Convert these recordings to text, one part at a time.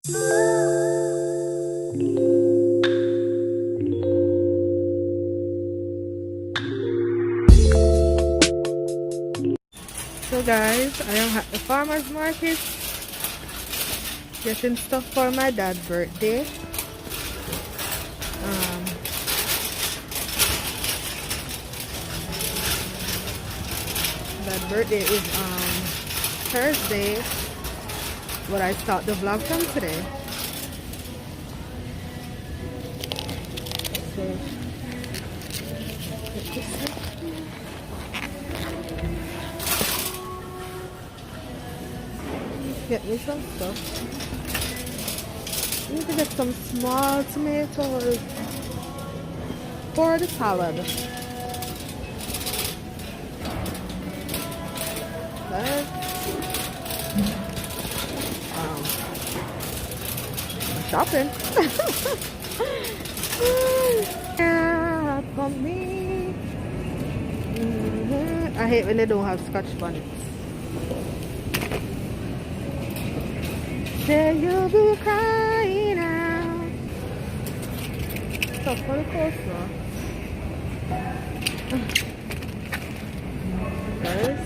So guys, I am at the farmer's market getting stuff for my dad's birthday. That birthday is Thursday, but I start the vlog from today. So, get me some stuff. I need to get some small tomatoes for the salad. Shopping. Yeah, for me. I hate when they don't have Scotch bonnets. Say you'll be crying out. Stuff for the coleslaw. Guys.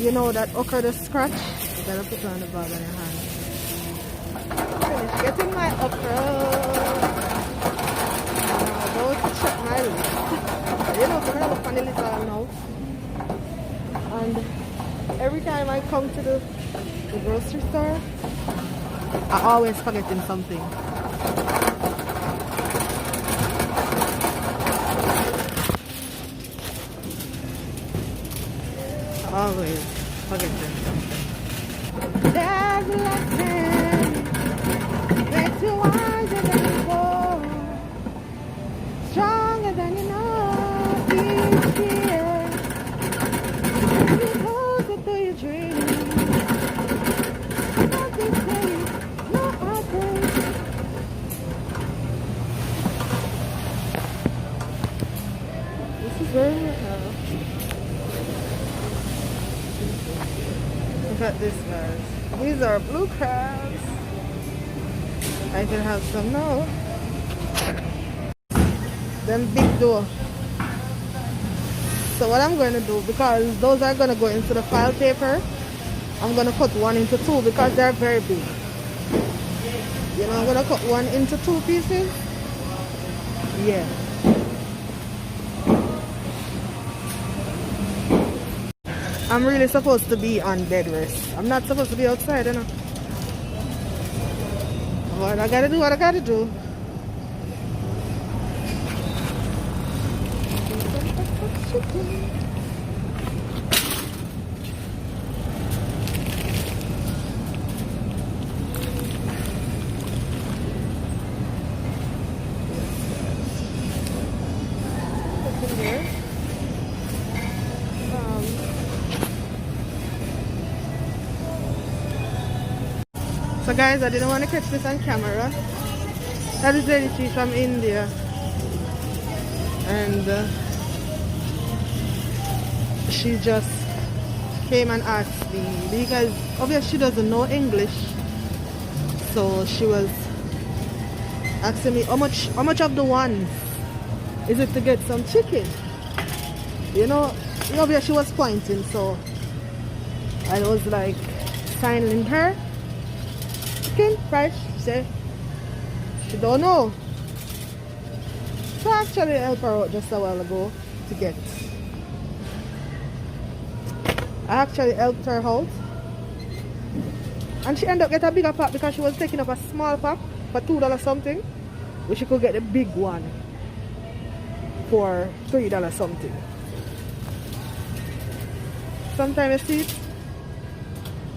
You know that okra the scratch? You gotta put it on the bag on your hand. Finish getting my okra. I'm about to check my list. You know, so I look on the list all now. And every time I come to the grocery store, I always forgetting something. Always forgetting something. There's a lesson makes you wiser than before, stronger than you know each year. You closer to your dream. Nothing safe, no heartbreak. This is very Look at this, guys. These are blue crabs. I can have some now. Them big though. So what I'm going to do, because those are going to go into the file paper, I'm going to cut one into two because they're very big. You know, I'm going to cut one into two pieces. Yeah. I'm really supposed to be on bed rest. I'm not supposed to be outside, you know. But I gotta do what I gotta do. So guys, I didn't want to catch this on camera. That is lady, she's from India. And she just came and asked me, because obviously she doesn't know English. So she was asking me how much of the ones is it to get some chicken? You know, obviously she was pointing, so I was like signing her. Chicken price, say she don't know. So I actually helped her out just a while ago to get. I actually helped her out. And she ended up getting a bigger pack because she was taking up a small pack for $2 something. Which she could get the big one for $3 something. Sometimes you see it,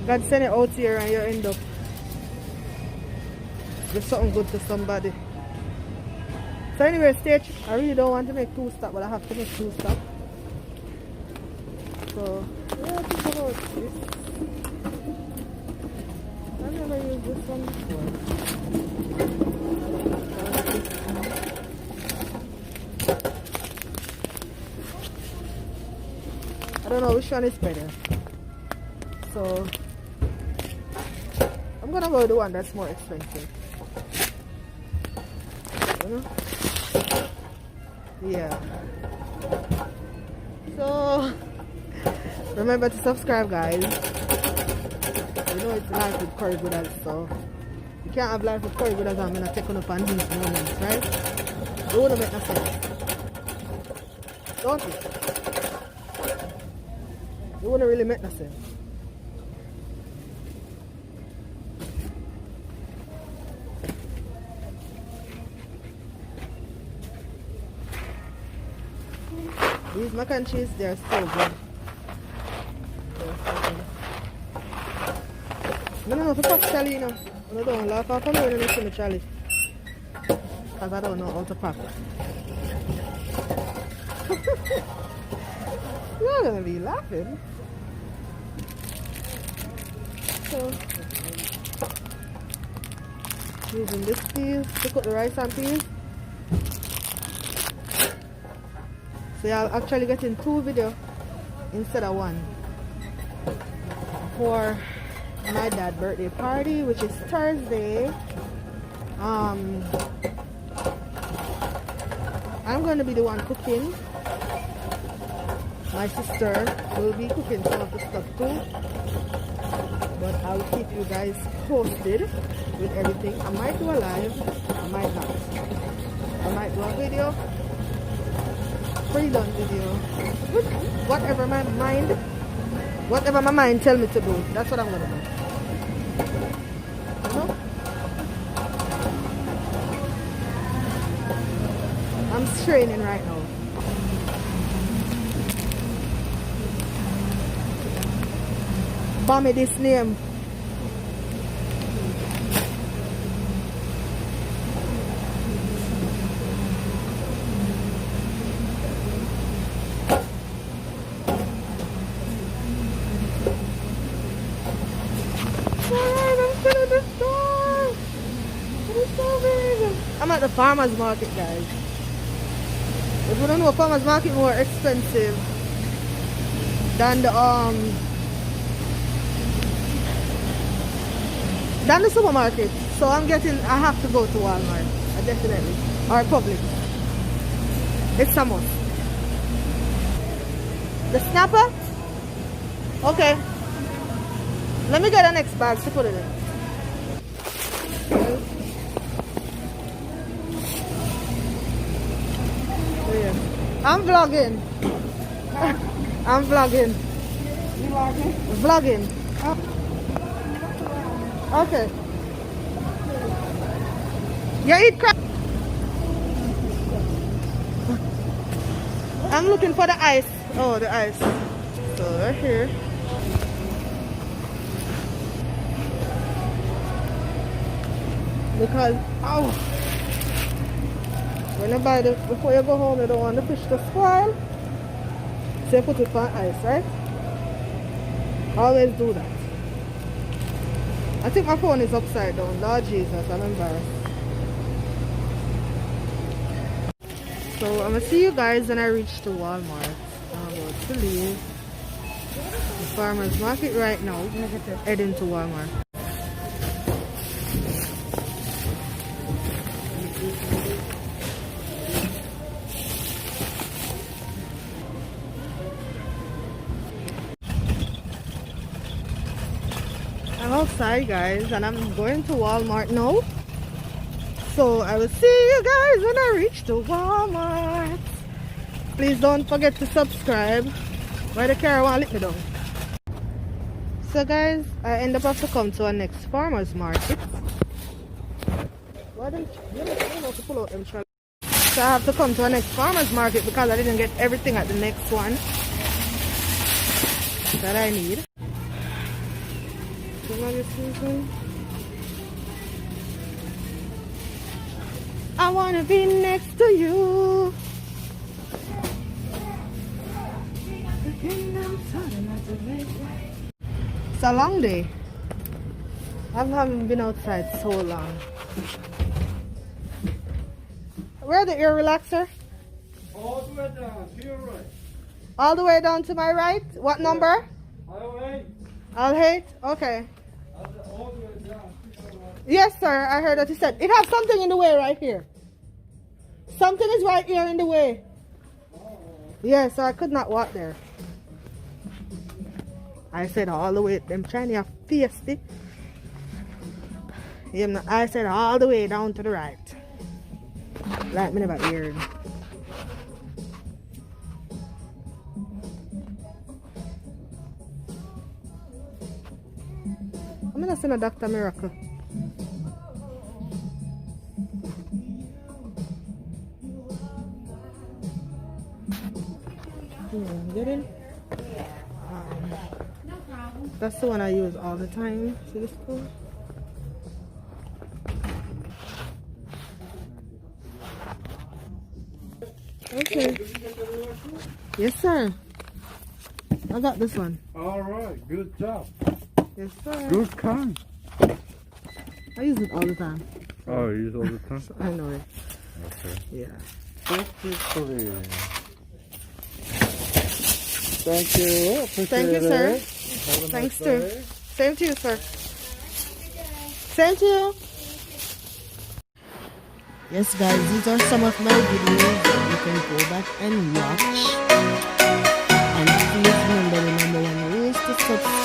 God send it out here and you end up with something good to somebody. So anyway, stage, I really don't want to make 2 stop, but I have to make 2 stop. So yeah, think about this. I've never used this one before. I don't know which one is better. So I'm gonna go with the one that's more expensive. You know? Yeah. So remember to subscribe, guys. You know it's life with Curry Gooders, so you can't have life with Curry Gooders. I'm gonna take on up on these moments, right? It wouldn't make no sense. Don't it? It wouldn't really make no sense. These mac and cheese, they're so good. They're so good. I don't know if it's pop Charlie, you know. I don't laugh off me when I see me Charlie. Because I don't know how to pack. You're going to be laughing. So, using this piece to cook the rice and peas. So you're actually getting 2 videos instead of 1 for my dad's birthday party, which is Thursday. I'm going to be the one cooking. My sister will be cooking some of the stuff too, but I'll keep you guys posted with everything. I might do a live, I might not. I might do a video, pre-done video, whatever my mind tell me to do, that's what I'm gonna do. You know? I'm straining right now. Bomb me this name. I'm at the farmer's market, guys. If you don't know, farmer's market more expensive than the supermarket. So I have to go to Walmart, definitely, or Publix. It's a must. The snapper? Okay. Let me get the next bag to put it in. I'm vlogging. I'm vlogging. You vlogging? Vlogging. Okay. You eat crab? I'm looking for the ice. Oh, the ice. So right here. Because, when you buy before you go home, you don't want the fish to spoil. So you put it on ice, right? Always do that. I think my phone is upside down. Lord Jesus, I'm embarrassed. So I'm gonna see you guys when I reach to Walmart. I'm about to leave the farmer's market right now, heading to Walmart. I'm outside, guys, and I'm going to Walmart now. So I will see you guys when I reach the Walmart. Please don't forget to subscribe. Why the car won't let me down? So guys, I end up have to come to our next farmer's market. Why don't you know to pull out them trolleys? So I have to come to our next farmer's market because I didn't get everything at the next one that I need. I wanna be next to you. It's a long day. I haven't been outside so long. Where the ear relaxer? All the way down to your right. All the way down to my right? What number? Aisle 8. I'll hate? Okay. All the way down to your right. Yes, sir. I heard what you said. It has something in the way right here. Something is right here in the way. Yes, so I could not walk there. I said all the way. I'm trying to have feisty. I said all the way down to the right. Like me never heard. I'm gonna send a Dr. Miracle. Get in? That's the one I use all the time. See this code? Okay. Yes, sir. I got this one. All right, good job. Yes, sir. Good kind. I use it all the time. Oh, you use all the time? I know it. Okay. Yeah. Thank you. Appreciate Thank you, sir. it. Thanks, too. Same to you, sir. Same to you. Yes, guys, these are some of my videos that you can go back and watch. And please remember the number one rule is to subscribe.